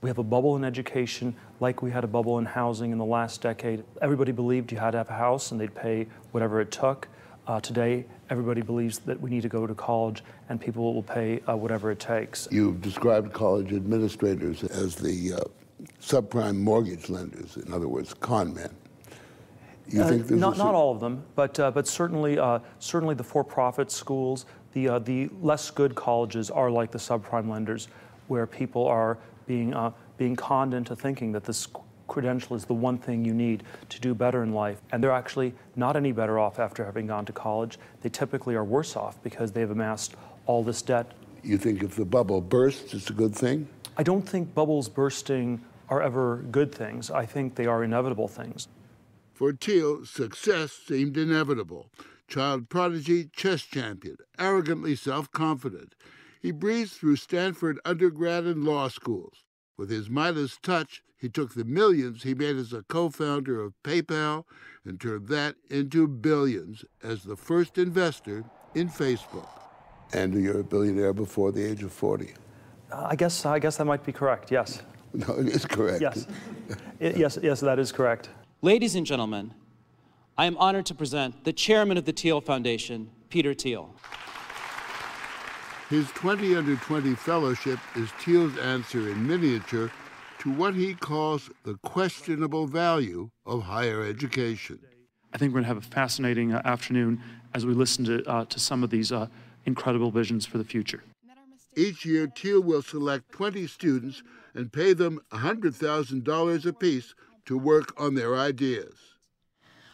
We have a bubble in education like we had a bubble in housing in the last decade. Everybody believed you had to have a house and they'd pay whatever it took. Today, everybody believes that we need to go to college and people will pay whatever it takes. You've described college administrators as the subprime mortgage lenders, in other words, con men. You think not all of them, but certainly the for-profit schools, the less good colleges are like the subprime lenders, where people are being conned into thinking that this credential is the one thing you need to do better in life. And they're actually not any better off after having gone to college. They typically are worse off because they've amassed all this debt. You think if the bubble bursts, it's a good thing? I don't think bubbles bursting are ever good things. I think they are inevitable things. For Thiel, success seemed inevitable. Child prodigy, chess champion, arrogantly self-confident. He breezed through Stanford undergrad and law schools. With his Midas touch, he took the millions he made as a co-founder of PayPal and turned that into billions as the first investor in Facebook. And you're a billionaire before the age of 40. I guess that might be correct, yes. No, it is correct. Yes. Yes, that is correct. Ladies and gentlemen, I am honored to present the chairman of the Thiel Foundation, Peter Thiel. His 20 Under 20 fellowship is Thiel's answer in miniature to what he calls the questionable value of higher education. I think we're going to have a fascinating afternoon as we listen to some of these incredible visions for the future. Each year, Thiel will select 20 students and pay them $100,000 apiece to work on their ideas.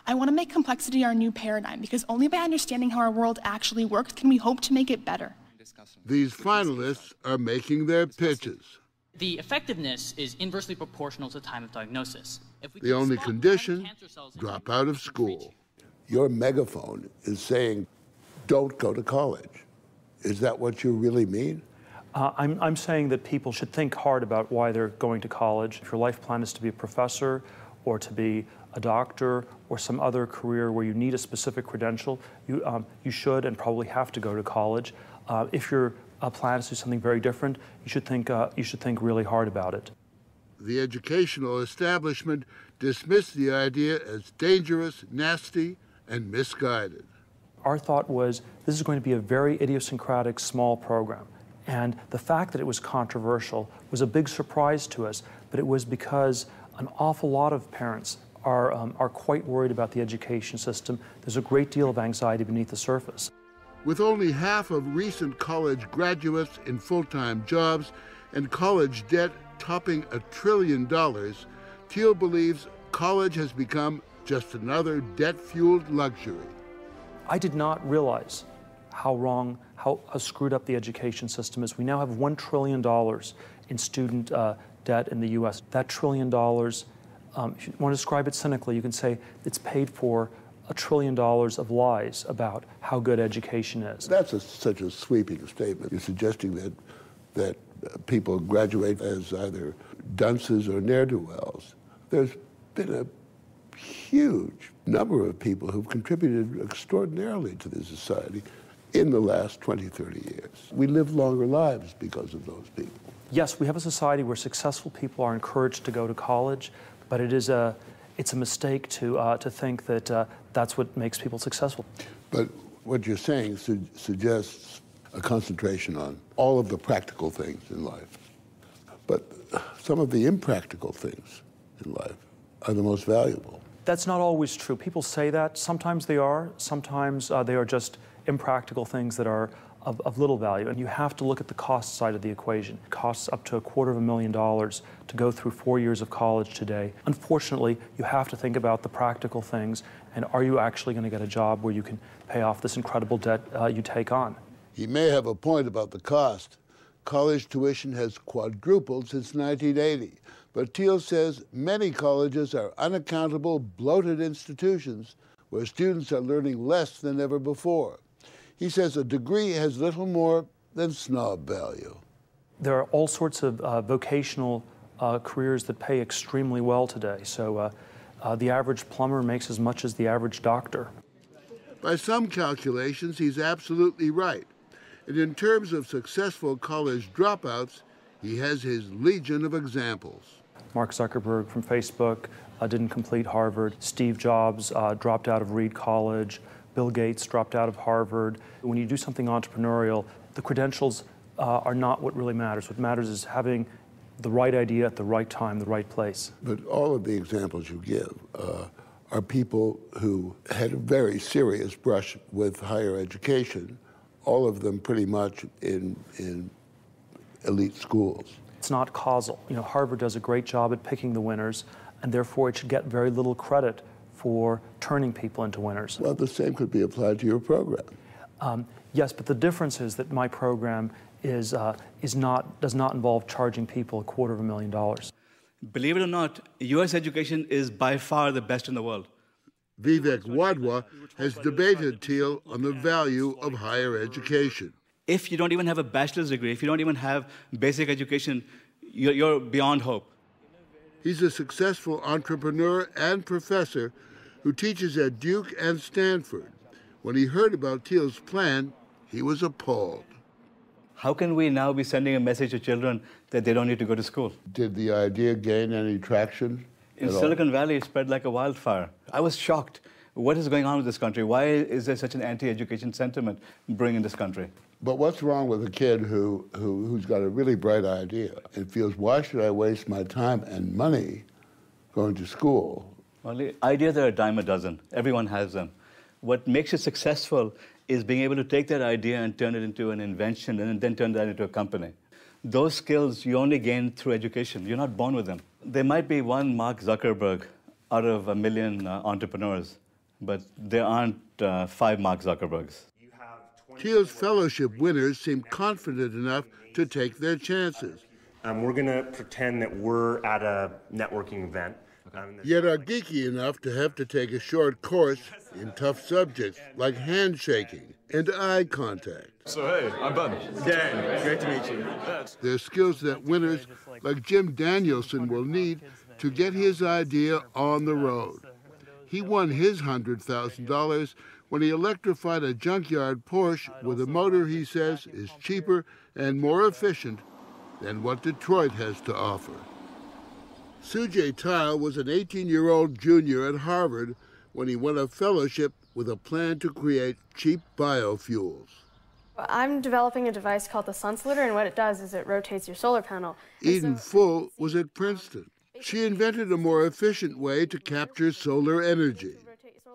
I want to make complexity our new paradigm, because only by understanding how our world actually works can we hope to make it better. These finalists are making their pitches. The effectiveness is inversely proportional to time of diagnosis. The only condition, drop out of school. Your megaphone is saying, don't go to college. Is that what you really mean? I'm saying that people should think hard about why they're going to college. If your life plan is to be a professor or to be a doctor or some other career where you need a specific credential, you should and probably have to go to college. If your plan is to do something very different, you should think really hard about it. The educational establishment dismissed the idea as dangerous, nasty, and misguided. Our thought was, this is going to be a very idiosyncratic, small program. And the fact that it was controversial was a big surprise to us, but it was because an awful lot of parents are quite worried about the education system. There's a great deal of anxiety beneath the surface. With only half of recent college graduates in full-time jobs and college debt topping $1 trillion, Thiel believes college has become just another debt-fueled luxury. I did not realize how screwed up the education system is. We now have $1 trillion in student debt in the U.S. That $1 trillion, if you want to describe it cynically, you can say it's paid for $1 trillion of lies about how good education is. That's such a sweeping statement. You're suggesting that people graduate as either dunces or ne'er-do-wells. There's been a huge number of people who've contributed extraordinarily to this society in the last 20, 30 years. We live longer lives because of those people. Yes, we have a society where successful people are encouraged to go to college, but it's a mistake to think that that's what makes people successful. But what you're saying suggests a concentration on all of the practical things in life. But some of the impractical things in life are the most valuable. That's not always true. People say that. Sometimes they are. Sometimes they are just impractical things that are of little value. And you have to look at the cost side of the equation. It costs up to $250,000 to go through 4 years of college today. Unfortunately, you have to think about the practical things, and are you actually going to get a job where you can pay off this incredible debt you take on? He may have a point about the cost. College tuition has quadrupled since 1980. But Thiel says many colleges are unaccountable, bloated institutions where students are learning less than ever before. He says a degree has little more than snob value. There are all sorts of vocational careers that pay extremely well today. So the average plumber makes as much as the average doctor. By some calculations, he's absolutely right. And in terms of successful college dropouts, He has his legion of examples. Mark Zuckerberg from Facebook didn't complete Harvard. Steve Jobs dropped out of Reed College. Bill Gates dropped out of Harvard. When you do something entrepreneurial, the credentials are not what really matters. What matters is having the right idea at the right time, the right place. But all of the examples you give are people who had a very serious brush with higher education, all of them pretty much in elite schools. It's not causal. You know, Harvard does a great job at picking the winners, and therefore it should get very little credit for turning people into winners. Well, the same could be applied to your program. Yes, but the difference is that my program does not involve charging people $250,000. Believe it or not, U.S. education is by far the best in the world. Vivek Wadhwa has debated Thiel on the value of higher education. If you don't even have a bachelor's degree, if you don't even have basic education, you're beyond hope. He's a successful entrepreneur and professor who teaches at Duke and Stanford. When he heard about Thiel's plan, he was appalled. How can we now be sending a message to children that they don't need to go to school? Did the idea gain any traction? In Silicon Valley, it spread like a wildfire. I was shocked. What is going on with this country? Why is there such an anti-education sentiment brewing in this country? But what's wrong with a kid who's got a really bright idea and feels, why should I waste my time and money going to school? Well, the ideas are a dime a dozen. Everyone has them. What makes it successful is being able to take that idea and turn it into an invention and then turn that into a company. Those skills you only gain through education. You're not born with them. There might be one Mark Zuckerberg out of a million entrepreneurs, but there aren't 5 Mark Zuckerbergs. Thiel's fellowship winners seem confident enough to take their chances. We're going to pretend that we're at a networking event. Yet are geeky enough to have to take a short course in tough subjects like handshaking and eye contact. So hey, I'm Ben. Dan, great to meet you. They're skills that winners like Jim Danielson will need to get his idea on the road. He won his $100,000 when he electrified a junkyard Porsche with a motor he says is cheaper and more efficient than what Detroit has to offer. Sujay Tile was an 18-year-old junior at Harvard when he won a fellowship with a plan to create cheap biofuels. I'm developing a device called the Sun Slitter, and what it does is it rotates your solar panel. Eden Full was at Princeton. She invented a more efficient way to capture solar energy.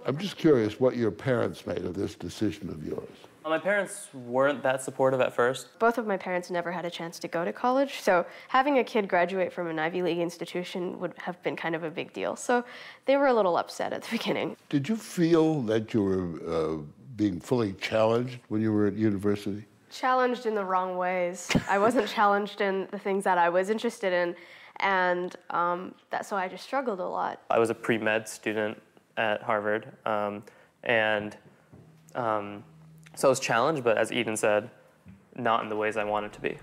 I'm just curious what your parents made of this decision of yours. My parents weren't that supportive at first. Both of my parents never had a chance to go to college, so having a kid graduate from an Ivy League institution would have been kind of a big deal. So they were a little upset at the beginning. Did you feel that you were being fully challenged when you were at university? Challenged in the wrong ways. I wasn't challenged in the things that I was interested in, and so I just struggled a lot. I was a pre-med student at Harvard, so I was challenged, but as Eden said, not in the ways I wanted to be.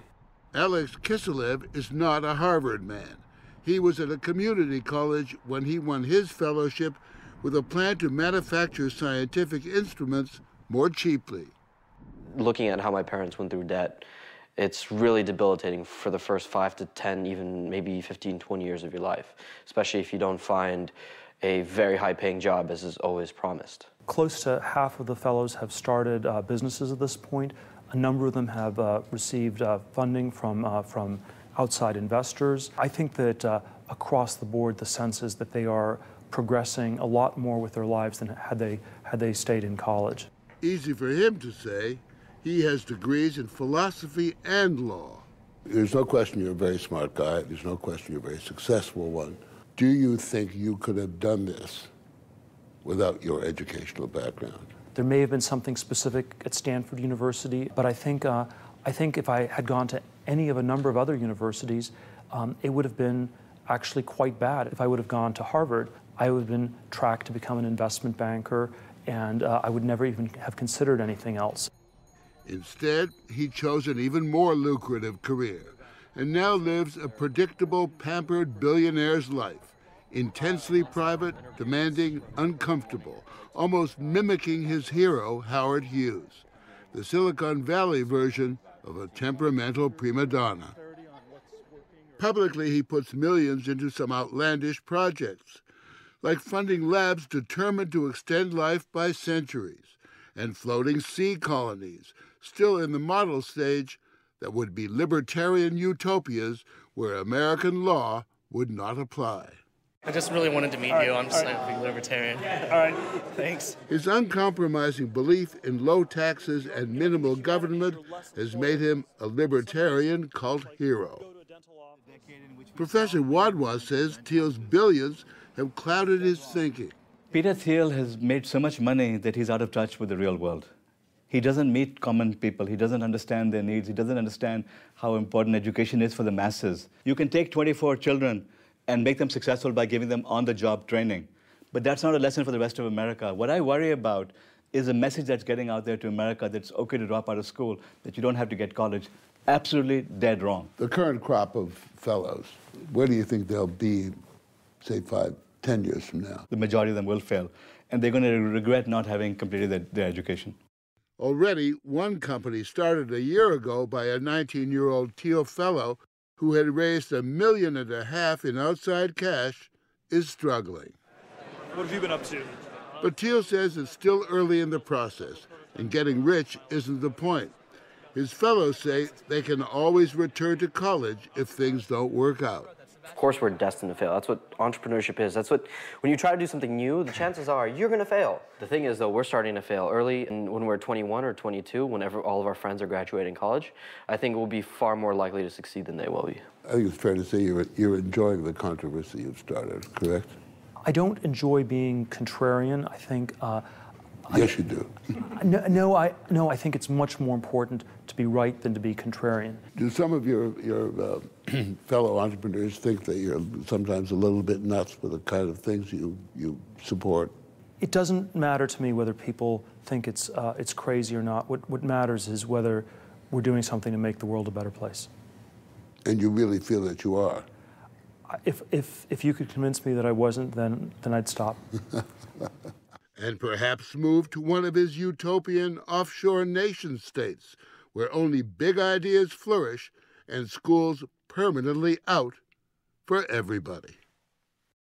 Alex Kiselev is not a Harvard man. He was at a community college when he won his fellowship with a plan to manufacture scientific instruments more cheaply. Looking at how my parents went through debt, it's really debilitating for the first 5 to 10, even maybe 15, 20 years of your life, especially if you don't find a very high-paying job, as is always promised. Close to half of the fellows have started businesses at this point. A number of them have received funding from outside investors. I think that across the board, the sense is that they are progressing a lot more with their lives than had they stayed in college. Easy for him to say. He has degrees in philosophy and law. There's no question you're a very smart guy. There's no question you're a very successful one. Do you think you could have done this without your educational background? There may have been something specific at Stanford University, but I think if I had gone to any of a number of other universities, it would have been actually quite bad. If I would have gone to Harvard, I would have been tracked to become an investment banker, and I would never even have considered anything else. Instead, he chose an even more lucrative career and now lives a predictable, pampered billionaire's life, intensely private, demanding, uncomfortable, almost mimicking his hero, Howard Hughes, the Silicon Valley version of a temperamental prima donna. Publicly, he puts millions into some outlandish projects, like funding labs determined to extend life by centuries, and floating sea colonies, still in the model stage, that would be libertarian utopias where American law would not apply. I just really wanted to meet you. I'm just a big libertarian. All right, thanks. His uncompromising belief in low taxes and minimal government has made him a libertarian cult hero. Professor Wadhwa says Thiel's billions have clouded his thinking. Peter Thiel has made so much money that he's out of touch with the real world. He doesn't meet common people. He doesn't understand their needs. He doesn't understand how important education is for the masses. You can take 24 children and make them successful by giving them on-the-job training. But that's not a lesson for the rest of America. What I worry about is a message that's getting out there to America that it's okay to drop out of school, that you don't have to get college. Absolutely dead wrong. The current crop of fellows, where do you think they'll be, say, 5, 10 years from now? The majority of them will fail, and they're going to regret not having completed their education. Already, one company started a year ago by a 19-year-old Thiel fellow who had raised $1.5 million in outside cash, is struggling. What have you been up to? But Thiel says it's still early in the process, and getting rich isn't the point. His fellows say they can always return to college if things don't work out. Of course we're destined to fail. That's what entrepreneurship is. That's what, when you try to do something new, the chances are you're going to fail. The thing is, though, we're starting to fail early, and when we're 21 or 22, whenever all of our friends are graduating college, I think we'll be far more likely to succeed than they will be. I think it's fair to say you're enjoying the controversy you've started, correct? I don't enjoy being contrarian. I think... Yes, you do. No, I think it's much more important to be right than to be contrarian. Do some of your fellow entrepreneurs think that you're sometimes a little bit nuts for the kind of things you support? It doesn't matter to me whether people think it's crazy or not. What matters is whether we're doing something to make the world a better place. And you really feel that you are? If you could convince me that I wasn't, then I'd stop. And perhaps move to one of his utopian offshore nation states, where only big ideas flourish and schools permanently out for everybody.